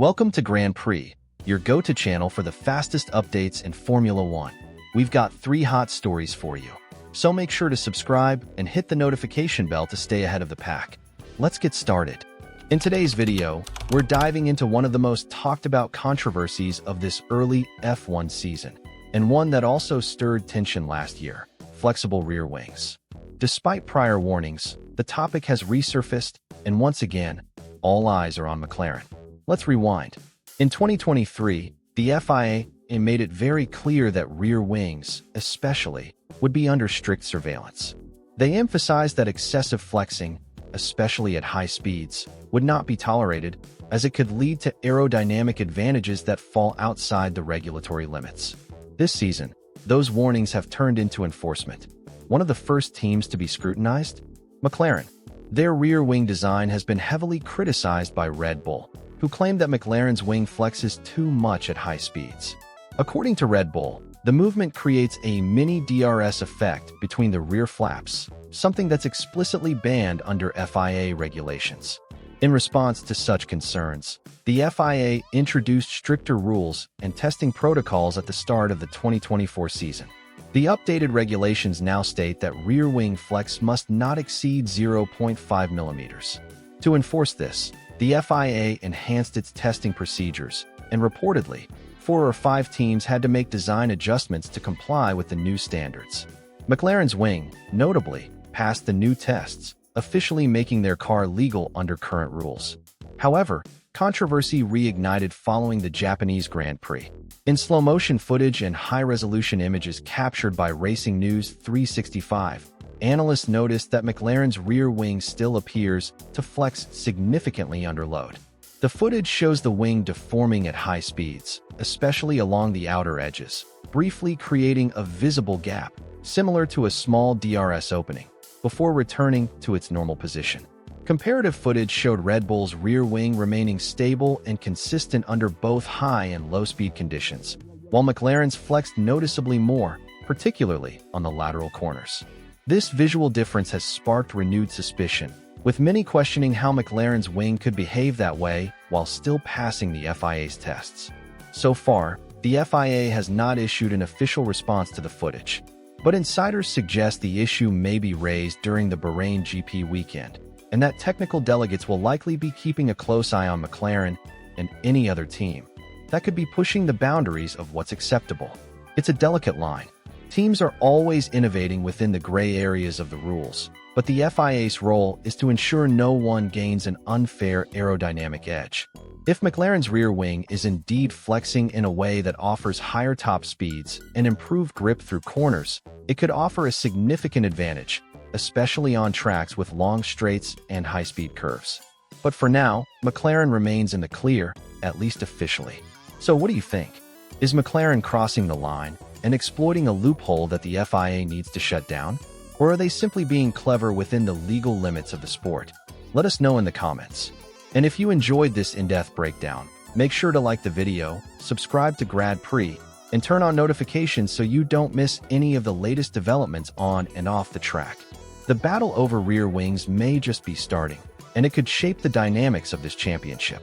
Welcome to Grand Prix, your go-to channel for the fastest updates in Formula One. We've got 3 hot stories for you, so make sure to subscribe and hit the notification bell to stay ahead of the pack. Let's get started. In today's video, we're diving into one of the most talked about controversies of this early F1 season, and one that also stirred tension last year: flexible rear wings. Despite prior warnings, the topic has resurfaced, and once again, all eyes are on McLaren. Let's rewind. In 2023, the FIA made it very clear that rear wings, especially, would be under strict surveillance. They emphasized that excessive flexing, especially at high speeds, would not be tolerated, as it could lead to aerodynamic advantages that fall outside the regulatory limits. This season, those warnings have turned into enforcement. One of the first teams to be scrutinized? McLaren. Their rear wing design has been heavily criticized by Red Bull, who claimed that McLaren's wing flexes too much at high speeds. According to Red Bull, the movement creates a mini DRS effect between the rear flaps, something that's explicitly banned under FIA regulations. In response to such concerns, the FIA introduced stricter rules and testing protocols at the start of the 2024 season. The updated regulations now state that rear wing flex must not exceed 0.5 millimeters. To enforce this, the FIA enhanced its testing procedures, and reportedly, 4 or 5 teams had to make design adjustments to comply with the new standards. McLaren's wing, notably, passed the new tests, officially making their car legal under current rules. However, controversy reignited following the Japanese Grand Prix. In slow-motion footage and high-resolution images captured by Racing News 365, analysts noticed that McLaren's rear wing still appears to flex significantly under load. The footage shows the wing deforming at high speeds, especially along the outer edges, briefly creating a visible gap, similar to a small DRS opening, before returning to its normal position. Comparative footage showed Red Bull's rear wing remaining stable and consistent under both high and low-speed conditions, while McLaren's flexed noticeably more, particularly on the lateral corners. This visual difference has sparked renewed suspicion, with many questioning how McLaren's wing could behave that way while still passing the FIA's tests. So far, the FIA has not issued an official response to the footage, but insiders suggest the issue may be raised during the Bahrain GP weekend, and that technical delegates will likely be keeping a close eye on McLaren and any other team that could be pushing the boundaries of what's acceptable. It's a delicate line. Teams are always innovating within the gray areas of the rules, but the FIA's role is to ensure no one gains an unfair aerodynamic edge. If McLaren's rear wing is indeed flexing in a way that offers higher top speeds and improved grip through corners, it could offer a significant advantage, especially on tracks with long straights and high-speed curves. But for now, McLaren remains in the clear, at least officially. So what do you think? Is McLaren crossing the line and exploiting a loophole that the FIA needs to shut down? Or are they simply being clever within the legal limits of the sport? Let us know in the comments. And if you enjoyed this in-depth breakdown, make sure to like the video, subscribe to Grand Prix, and turn on notifications so you don't miss any of the latest developments on and off the track. The battle over rear wings may just be starting, and it could shape the dynamics of this championship.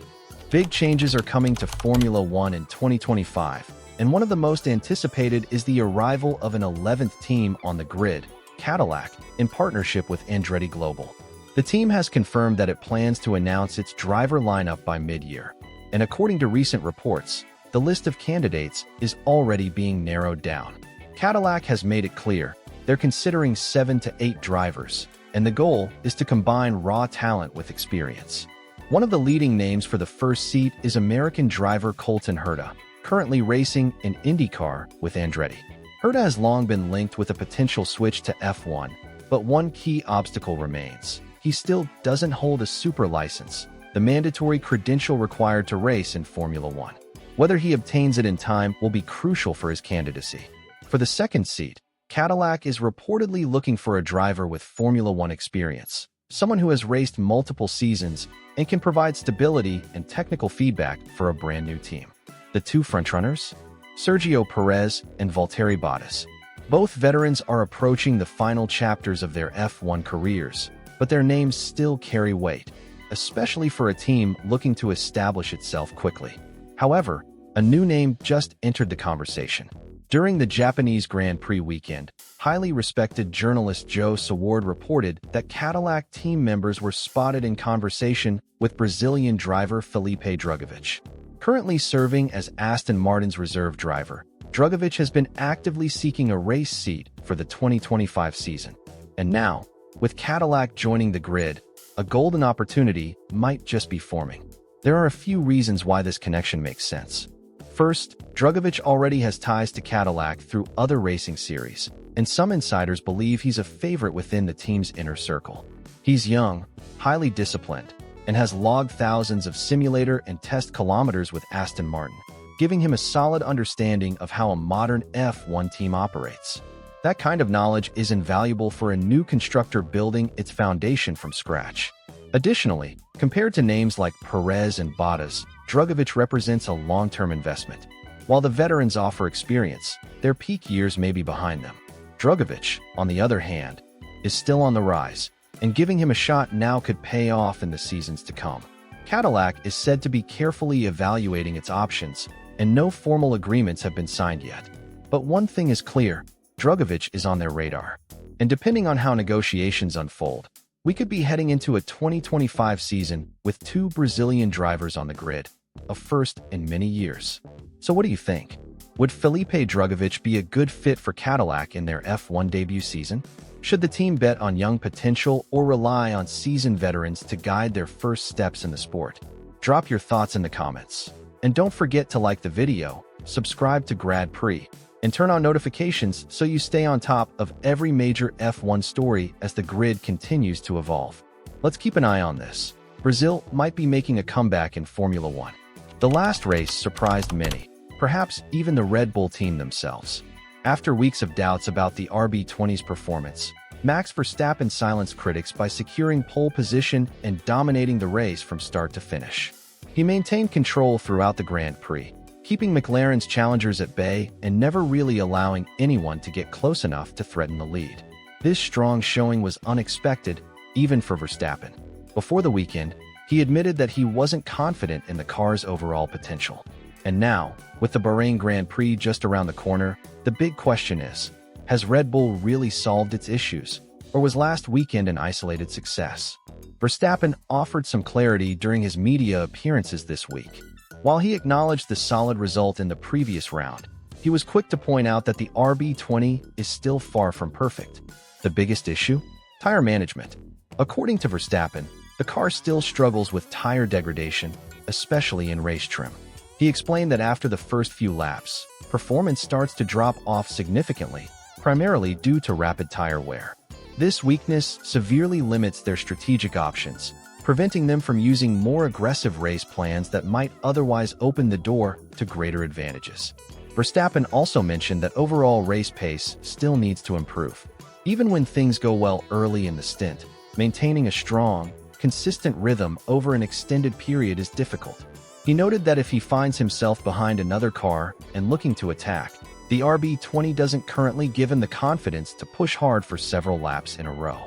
Big changes are coming to Formula One in 2025, and one of the most anticipated is the arrival of an 11th team on the grid, Cadillac, in partnership with Andretti Global. The team has confirmed that it plans to announce its driver lineup by mid-year, and according to recent reports, the list of candidates is already being narrowed down. Cadillac has made it clear they're considering 7 to 8 drivers, and the goal is to combine raw talent with experience. One of the leading names for the first seat is American driver Colton Herta, currently racing in IndyCar with Andretti. Herta has long been linked with a potential switch to F1, but one key obstacle remains. He still doesn't hold a super license, the mandatory credential required to race in Formula One. Whether he obtains it in time will be crucial for his candidacy. For the second seat, Cadillac is reportedly looking for a driver with Formula One experience, someone who has raced multiple seasons and can provide stability and technical feedback for a brand new team. The 2 frontrunners? Sergio Perez and Valtteri Bottas. Both veterans are approaching the final chapters of their F1 careers, but their names still carry weight. especially for a team looking to establish itself quickly. However, a new name just entered the conversation. During the Japanese Grand Prix weekend, highly respected journalist Joe Saward reported that Cadillac team members were spotted in conversation with Brazilian driver Felipe Drugovich. Currently serving as Aston Martin's reserve driver, Drugovich has been actively seeking a race seat for the 2025 season. And now, with Cadillac joining the grid, a golden opportunity might just be forming. There are a few reasons why this connection makes sense. First, Drugovich already has ties to Cadillac through other racing series, and some insiders believe he's a favorite within the team's inner circle. He's young, highly disciplined, and has logged thousands of simulator and test kilometers with Aston Martin, giving him a solid understanding of how a modern F1 team operates. That kind of knowledge is invaluable for a new constructor building its foundation from scratch. Additionally, compared to names like Perez and Bottas, Drugovich represents a long-term investment. While the veterans offer experience, their peak years may be behind them. Drugovich, on the other hand, is still on the rise, and giving him a shot now could pay off in the seasons to come. Cadillac is said to be carefully evaluating its options, and no formal agreements have been signed yet. But one thing is clear, Drugovich is on their radar. And depending on how negotiations unfold, we could be heading into a 2025 season with two Brazilian drivers on the grid, a first in many years. So what do you think? Would Felipe Drugovich be a good fit for Cadillac in their F1 debut season? Should the team bet on young potential or rely on seasoned veterans to guide their first steps in the sport? Drop your thoughts in the comments. And don't forget to like the video, subscribe to Grand Prix, and turn on notifications so you stay on top of every major F1 story as the grid continues to evolve. Let's keep an eye on this. Brazil might be making a comeback in Formula One. The last race surprised many, perhaps even the Red Bull team themselves. After weeks of doubts about the RB20's performance, Max Verstappen silenced critics by securing pole position and dominating the race from start to finish. He maintained control throughout the Grand Prix, keeping McLaren's challengers at bay and never really allowing anyone to get close enough to threaten the lead. This strong showing was unexpected, even for Verstappen. Before the weekend, he admitted that he wasn't confident in the car's overall potential. And now, with the Bahrain Grand Prix just around the corner, the big question is, has Red Bull really solved its issues, or was last weekend an isolated success? Verstappen offered some clarity during his media appearances this week. While he acknowledged the solid result in the previous round, he was quick to point out that the RB20 is still far from perfect. The biggest issue? Tire management. According to Verstappen, the car still struggles with tire degradation, especially in race trim. He explained that after the first few laps, performance starts to drop off significantly, primarily due to rapid tire wear. This weakness severely limits their strategic options, preventing them from using more aggressive race plans that might otherwise open the door to greater advantages. Verstappen also mentioned that overall race pace still needs to improve. Even when things go well early in the stint, maintaining a strong, consistent rhythm over an extended period is difficult. He noted that if he finds himself behind another car and looking to attack, the RB20 doesn't currently give him the confidence to push hard for several laps in a row.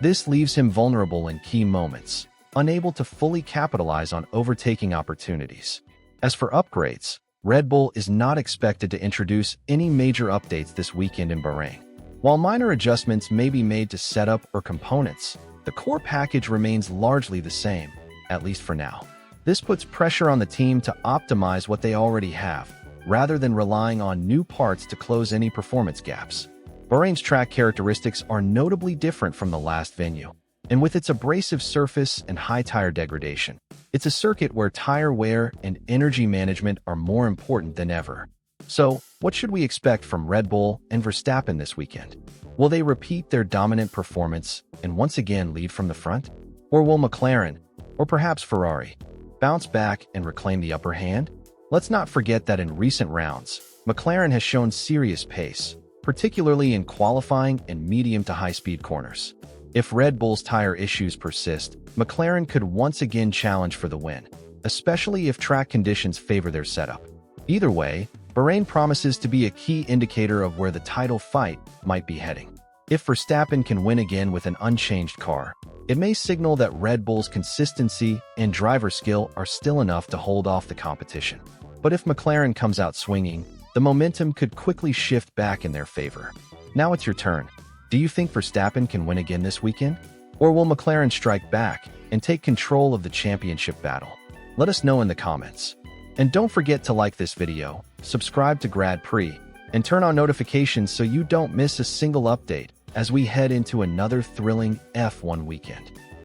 This leaves him vulnerable in key moments, unable to fully capitalize on overtaking opportunities. As for upgrades, Red Bull is not expected to introduce any major updates this weekend in Bahrain. While minor adjustments may be made to setup or components, the core package remains largely the same, at least for now. This puts pressure on the team to optimize what they already have, rather than relying on new parts to close any performance gaps. Bahrain's track characteristics are notably different from the last venue. And with its abrasive surface and high tire degradation, it's a circuit where tire wear and energy management are more important than ever. So, what should we expect from Red Bull and Verstappen this weekend? Will they repeat their dominant performance and once again lead from the front? Or will McLaren, or perhaps Ferrari, bounce back and reclaim the upper hand? Let's not forget that in recent rounds, McLaren has shown serious pace, particularly in qualifying and medium to high-speed corners. If Red Bull's tire issues persist, McLaren could once again challenge for the win, especially if track conditions favor their setup. Either way, Bahrain promises to be a key indicator of where the title fight might be heading. If Verstappen can win again with an unchanged car, It may signal that Red Bull's consistency and driver skill are still enough to hold off the competition. But if McLaren comes out swinging, the momentum could quickly shift back in their favor. Now it's your turn. Do you think Verstappen can win again this weekend? Or will McLaren strike back and take control of the championship battle? Let us know in the comments. And don't forget to like this video, subscribe to Grand Prix, and turn on notifications so you don't miss a single update as we head into another thrilling F1 weekend.